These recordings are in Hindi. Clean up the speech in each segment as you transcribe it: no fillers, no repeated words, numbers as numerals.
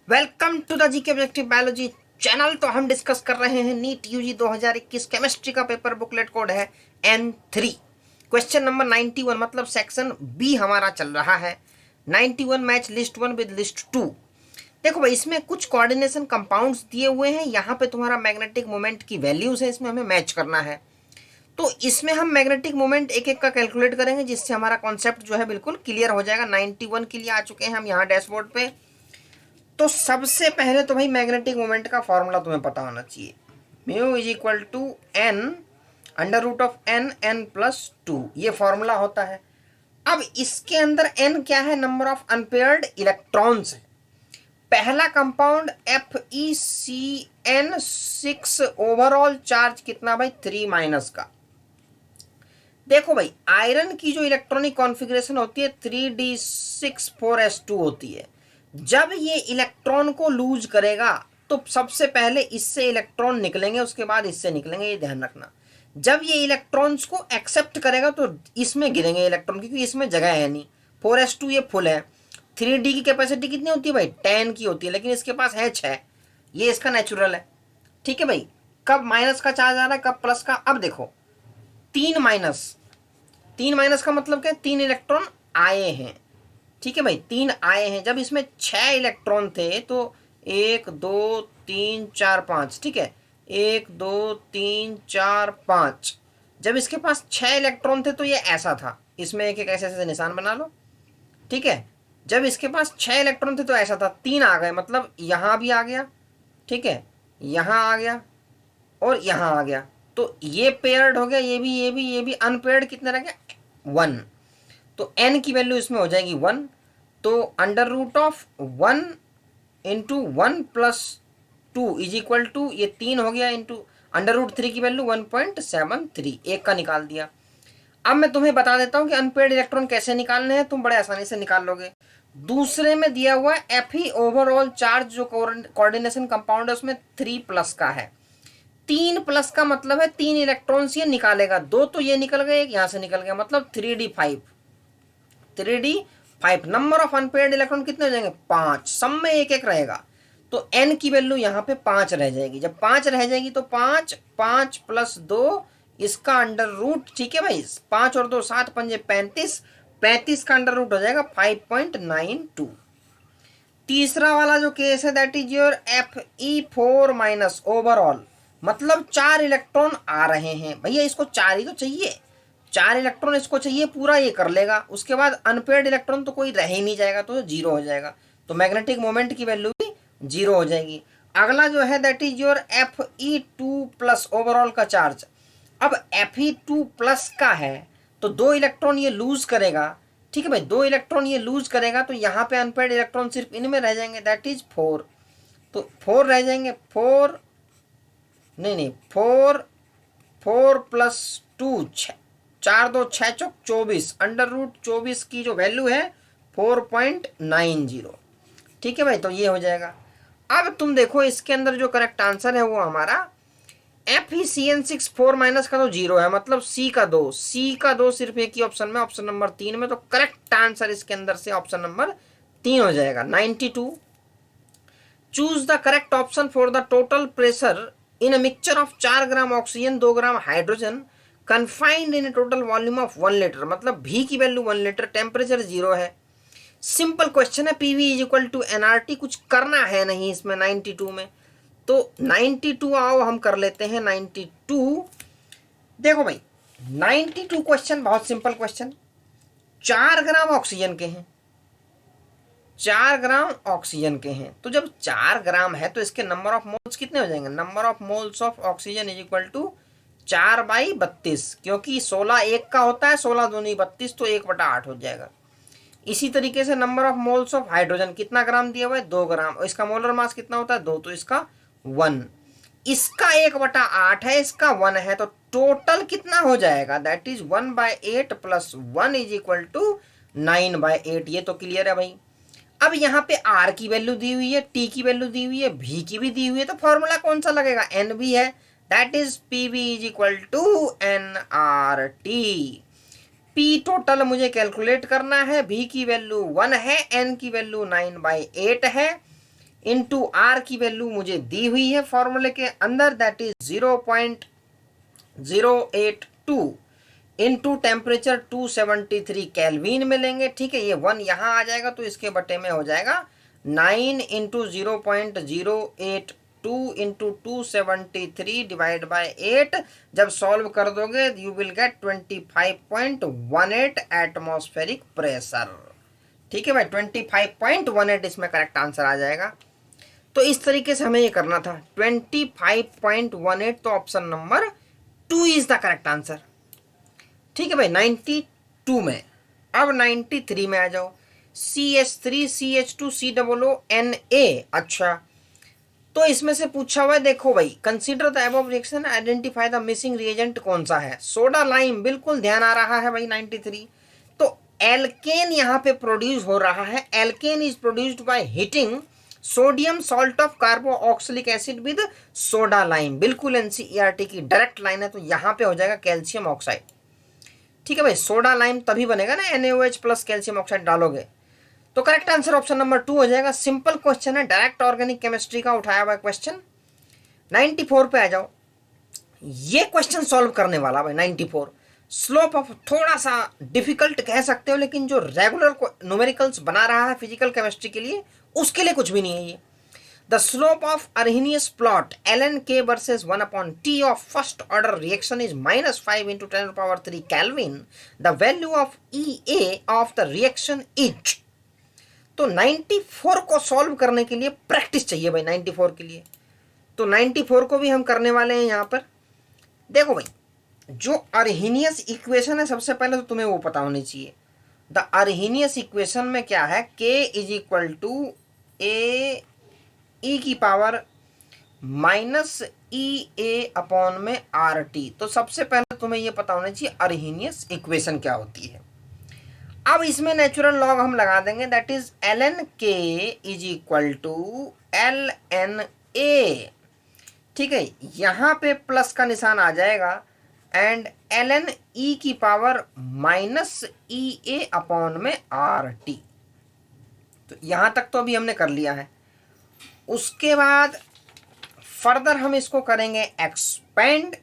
Welcome to the GK objective biology channel. तो हम डिस्कस कर रहे हैं नीट यूजी 2021 केमिस्ट्री का पेपर। बुकलेट कोड है N3। क्वेश्चन नंबर 91 मतलब सेक्शन बी हमारा चल रहा है। 91 मैच लिस्ट 1 विद लिस्ट 2। देखो भाई, इसमें कुछ कोऑर्डिनेशन कंपाउंड्स दिए हुए हैं। यहाँ पे तुम्हारा मैग्नेटिक मोमेंट की वैल्यूज है, इसमें हमें मैच करना है। तो इसमें हम मैग्नेटिक मोमेंट एक एक का कैलकुलेट करेंगे, जिससे हमारा कॉन्सेप्ट जो है बिल्कुल क्लियर हो जाएगा। 91 के लिए आ चुके हैं हम यहाँ डैशबोर्ड पे। तो सबसे पहले तो भाई मैग्नेटिक मोमेंट का फॉर्मूला तुम्हें पता होना चाहिए। Mu is equal to n under root of n n plus two, ये फॉर्मूला होता है। अब इसके अंदर एन क्या है? नंबर ऑफ अनपेयर्ड इलेक्ट्रॉन्स है। पहला कंपाउंड FeCN6, ओवरऑल चार्ज कितना भाई? 3 माइनस का। देखो भाई, आयरन की जो इलेक्ट्रॉनिक कॉन्फ़िगरेशन होती है 3d6 4s2 होती है। जब ये इलेक्ट्रॉन को लूज करेगा तो सबसे पहले इससे इलेक्ट्रॉन निकलेंगे, उसके बाद इससे निकलेंगे, ये ध्यान रखना। जब ये इलेक्ट्रॉन्स को एक्सेप्ट करेगा तो इसमें गिरेंगे इलेक्ट्रॉन, क्योंकि इसमें जगह है नहीं। 4s2 ये फुल है। 3d की कैपेसिटी कितनी होती है भाई? 10 की होती है, लेकिन इसके पास है 6। ये इसका नेचुरल है। ठीक है भाई, कब माइनस का चार्ज आ रहा है, कब प्लस का? अब देखो, 3 माइनस का मतलब क्या? 3 इलेक्ट्रॉन आए हैं। ठीक है भाई, 3 आए हैं। जब इसमें 6 इलेक्ट्रॉन थे तो 1 2 3 4 5, ठीक है, 1 2 3 4 5। जब इसके पास 6 इलेक्ट्रॉन थे तो ये ऐसा था, इसमें एक एक ऐसे ऐसे निशान बना लो। ठीक है, जब इसके पास 6 इलेक्ट्रॉन थे तो ऐसा था। 3 आ गए, मतलब यहाँ भी आ गया, ठीक है, यहाँ आ गया और यहाँ आ गया। तो ये पेयर्ड हो गया, ये भी अनपेयर्ड कितने रह गया? 1। तो n की वैल्यू इसमें हो जाएगी 1। तो under root of 1 into 1 plus 2 is equal to, ये 3 हो गया, इंटू अंडर रूट 3 की वैल्यू 1.73, एक का निकाल दिया। अब मैं तुम्हें बता देता हूं कि अनपेयर्ड इलेक्ट्रॉन कैसे निकालने हैं, तुम बड़े आसानी से निकाल लोगे। दूसरे में दिया हुआ Fe ओवरऑल चार्ज जो कोऑर्डिनेशन कंपाउंड है उसमें 3 प्लस का है। 3 प्लस का मतलब है 3 इलेक्ट्रॉन्स ये निकालेगा। 2 तो ये निकल गए, एक यहां से निकल गया, मतलब 3d5। 3d5 number of unpaired electron कितने हो जाएंगे? 5। सब में एक एक रहेगा, तो n की वैल्यू यहाँ पे 5 रह जाएगी। जब 5 रह जाएगी तो 5 5 प्लस 2 इसका अंडर रूट, ठीक है भाई, 5 और 2 7 पंजे 35, 35 का अंडर रूट हो जाएगा 5.92। तीसरा वाला जो केस है that is your Fe4 minus overall, मतलब 4 इलेक्ट्रॉन आ रहे हैं भैया, इसको 4 ही तो चाहिए। 4 इलेक्ट्रॉन इसको चाहिए, पूरा ये कर लेगा। उसके बाद अनपेयर्ड इलेक्ट्रॉन तो कोई रह ही नहीं जाएगा, तो 0 हो जाएगा। तो मैग्नेटिक मोमेंट की वैल्यू भी 0 हो जाएगी। अगला जो है that is your Fe2 plus overall का चार्ज। अब Fe2 प्लस का है तो 2 इलेक्ट्रॉन ये लूज करेगा। ठीक है भाई, 2 इलेक्ट्रॉन ये लूज करेगा, तो यहाँ पे अनपेयर्ड इलेक्ट्रॉन सिर्फ इनमें रह जाएंगे, दैट इज 4। तो 4 रह जाएंगे, 4 नहीं 4 प्लस 2 4 2 6 चौक 24, अंडर रूट 24 की जो वैल्यू है 4.90। ठीक है भाई, तो ये हो जाएगा। अब तुम देखो इसके अंदर जो करेक्ट आंसर है वो हमारा FeCN6 4 माइनस का तो 0 है, मतलब C का 2 सिर्फ एक ही ऑप्शन में, ऑप्शन नंबर 3 में। तो करेक्ट आंसर इसके अंदर से ऑप्शन नंबर 3 हो जाएगा, 92। Choose the correct option for the total pressure in a mixture of 4 gram oxygen 2 gram hydrogen confined in total volume of 1 litre, मतलब V की वैल्यू 1 लीटर, टेम्परेचर 0 है। सिंपल क्वेश्चन है, PV is equal to NRT, कुछ करना है नहीं इसमें 92 में। तो 92 आओ हम कर लेते हैं 92। देखो भाई, 92 क्वेश्चन बहुत सिंपल क्वेश्चन। 4 ग्राम ऑक्सीजन के हैं, 4 ग्राम ऑक्सीजन के हैं। तो जब 4 ग्राम है तो इसके नंबर ऑफ मोल्स कितने हो जाएंगे? Number of moles of oxygen is equal to 4/32, क्योंकि 16 एक का होता है, 16 दूनी 32, तो 1/8 हो जाएगा। इसी तरीके से number of moles of hydrogen कितना ग्राम दिया हुआ है? 2 ग्राम, और इसका मोलर मास कितना होता है? 2, तो इसका 1। इसका 1/8 है, इसका 1 है, तो टोटल कितना हो जाएगा? That is 1/8 plus 1 is equal to 9/8। ये तो क्लियर है भाई। अब यहाँ पे R की वैल्यू दी हुई है, T की वैल्यू दी हुई है, V की भी दी हुई है, तो फॉर्मूला कौन सा लगेगा? N भी है, that is PV is equal to NRT। P total मुझे कैलकुलेट करना है, V की वैल्यू 1 है, N की वैल्यू 9/8 है। इंटू आर की वैल्यू मुझे दी हुई है फॉर्मूले के अंदर, that is 0.082 into temperature 273 kelvin में लेंगे। ठीक है, ये 1 यहाँ आ जाएगा तो इसके बटे में हो जाएगा 9 इंटू 0.082 इंटू 273 डिवाइड बाय 8। जब सॉल्व कर दोगे you will gate 25.18 atmospheric pressure. ठीक है भाई, 25.18 इसमें करेक्ट आंसर आ जाएगा। तो इस तरीके से हमें ये करना था 25.18, तो option number 2 is the correct answer. ठीक है भाई, 92 में। अब 93 में आ जाओ, CH3 CH2 COONA। अच्छा, तो इसमें से पूछा हुआ है, देखो भाई, consider the above reaction, identify the missing reagent कौन सा है। सोडा लाइम, बिल्कुल ध्यान आ रहा है भाई 93। तो एल्केन यहाँ पे प्रोड्यूस हो रहा है। Alkane is produced by heating sodium salt of carboxylic acid with soda lime. बिल्कुल एनसीईआरटी की डायरेक्ट लाइन है, तो यहाँ पे हो जाएगा कैल्शियम ऑक्साइड। ठीक है भाई, सोडा लाइम तभी बनेगा ना NaOH प्लस कैल्शियम ऑक्साइड डालोगे। तो करेक्ट आंसर ऑप्शन नंबर 2 हो जाएगा। सिंपल क्वेश्चन है, डायरेक्ट ऑर्गेनिक केमिस्ट्री का उठाया हुआ क्वेश्चन। 94 पे आ जाओ, ये क्वेश्चन सॉल्व करने वाला भाई 94। स्लोप ऑफ थोड़ा सा डिफिकल्ट कह सकते हो, लेकिन जो रेगुलर न्यूमेरिकल्स बना रहा है फिजिकल केमिस्ट्री के लिए, उसके लिए कुछ भी नहीं है ये। The slope of Arrhenius plot ln K versus 1/T of first order reaction is -5 into 10⁻³ Kelvin. The value of EA of the reaction is। तो 94 को सॉल्व करने के लिए प्रैक्टिस चाहिए भाई 94 के लिए। तो 94 को भी हम करने वाले हैं यहाँ पर। देखो भाई, जो अर्हीनियस इक्वेशन है सबसे पहले तो तुम्हें वो पता होनी चाहिए। द अर्हीनियस इक्वेशन में क्या है, K इज इक्वल टू ए ई की पावर माइनस EA अपॉन में RT। तो सबसे पहले तुम्हें ये पता होना चाहिए अर्हीनियस इक्वेशन क्या होती है। अब इसमें नेचुरल लॉग हम लगा देंगे, that is ln K is equal to ln A। ठीक है, यहाँ पे प्लस का निशान आ जाएगा एंड ln E की पावर माइनस EA अपॉन में RT। तो यहाँ तक तो अभी हमने कर लिया है। उसके बाद फर्दर हम इसको करेंगे एक्सपेंड।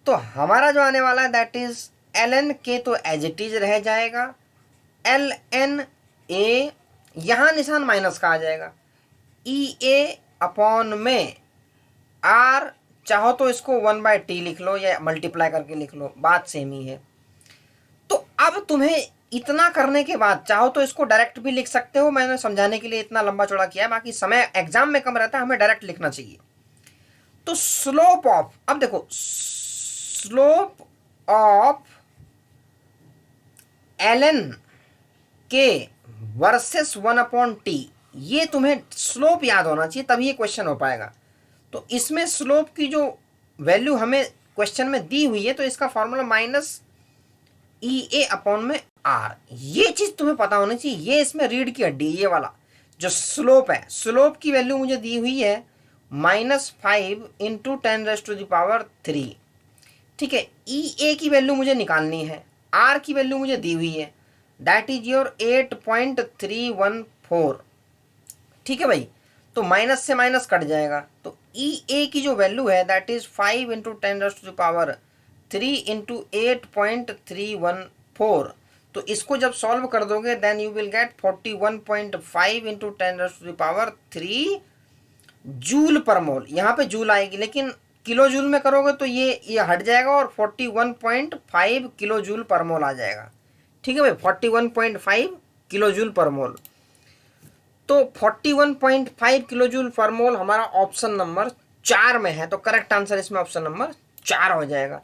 तो हमारा जो आने वाला है दैट इज ln K तो एज इट इज रह जाएगा, ln A यहाँ निशान माइनस का आ जाएगा, EA अपॉन में R, चाहो तो इसको 1/T लिख लो या मल्टीप्लाई करके लिख लो, बात सेम ही है। तो अब तुम्हें इतना करने के बाद चाहो तो इसको डायरेक्ट भी लिख सकते हो, मैंने समझाने के लिए इतना लंबा चौड़ा किया है, बाकी समय एग्जाम में कम रहता है, हमें डायरेक्ट लिखना चाहिए। तो स्लोप ऑफ, अब देखो slope of ln K versus 1/T, ये तुम्हें स्लोप याद होना चाहिए तभी ये क्वेश्चन हो पाएगा। तो इसमें स्लोप की जो वैल्यू हमें क्वेश्चन में दी हुई है, तो इसका फॉर्मूला माइनस EA अपॉन में R, ये चीज तुम्हें पता होनी चाहिए। ये इसमें रीढ़ की हड्डी, ये वाला जो स्लोप है, स्लोप की वैल्यू मुझे दी हुई है -5 इंटू 10⁻3। ठीक है, EA की वैल्यू मुझे निकालनी है, R की वैल्यू मुझे दी हुई है, दैट इज योर 8.314। ठीक है भाई, तो माइनस से माइनस कट जाएगा, तो EA की जो वैल्यू है दैट इज 5 इंटू 10⁻3 इंटू 8.314। तो इसको जब सॉल्व कर दोगे then you will get 41.5 into 10⁻3 joule per mole. यहाँ पे जूल आएगी, लेकिन किलो जूल में करोगे तो ये हट जाएगा और 41.5 किलो जूल पर मोल आ जाएगा। ठीक है भाई, 41.5 किलो जूल पर मोल। तो 41.5 किलो जूल पर मोल हमारा ऑप्शन नंबर 4 में है, तो करेक्ट आंसर इसमें ऑप्शन नंबर 4 हो जाएगा।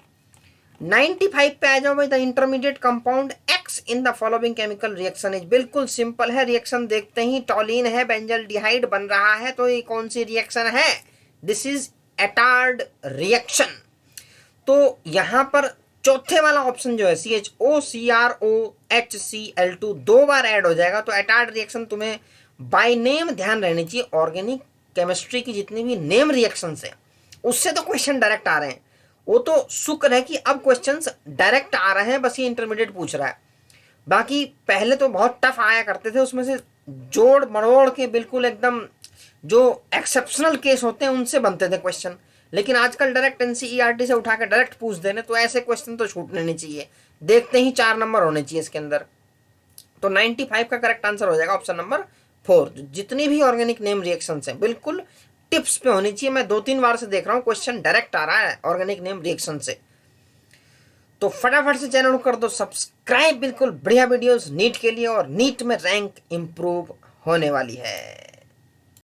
95 पे आ जाओ भाई, the intermediate compound X in the following chemical reaction is. बिल्कुल सिंपल है, रिएक्शन देखते ही टॉलिन है, बेंजल्डिहाइड बन रहा है, तो ये कौन सी रिएक्शन है, दिस इज एटार्ड रिएक्शन। तो यहाँ पर चौथे वाला ऑप्शन जो है CHO CrOHCl2 दो बार ऐड हो जाएगा, तो एटार्ड रिएक्शन तुम्हें बाय नेम ध्यान रहनी चाहिए। ऑर्गेनिक केमिस्ट्री की जितनी भी नेम रिएक्शंस है उससे तो क्वेश्चन डायरेक्ट आ रहे हैं, वो तो शुक्र है कि अब क्वेश्चंस डायरेक्ट आ रहे हैं, बस ये इंटरमीडिएट पूछ रहा है। बाकी पहले तो बहुत टफ आया करते थे, उसमें से जोड़ मरोड़ के बिल्कुल एकदम जो एक्सेप्शनल केस होते हैं उनसे बनते थे क्वेश्चन, लेकिन आजकल डायरेक्ट एनसीईआरटी से उठा के डायरेक्ट पूछ देने, तो ऐसे क्वेश्चन तो छूटने नहीं चाहिए, देखते ही 4 नंबर होने चाहिए इसके अंदर। तो 95 का करेक्ट आंसर हो जाएगा ऑप्शन नंबर 4। जितनी भी ऑर्गेनिक नेम रिएक्शन है बिल्कुल टिप्स पे होनी चाहिए। मैं 2-3 बार से देख रहा हूँ क्वेश्चन डायरेक्ट आ रहा है ऑर्गेनिक नेम रिएक्शन से। तो फटाफट से चैनल को कर दो सब्सक्राइब, बिल्कुल बढ़िया वीडियोस नीट के लिए, और नीट में रैंक इंप्रूव होने वाली है।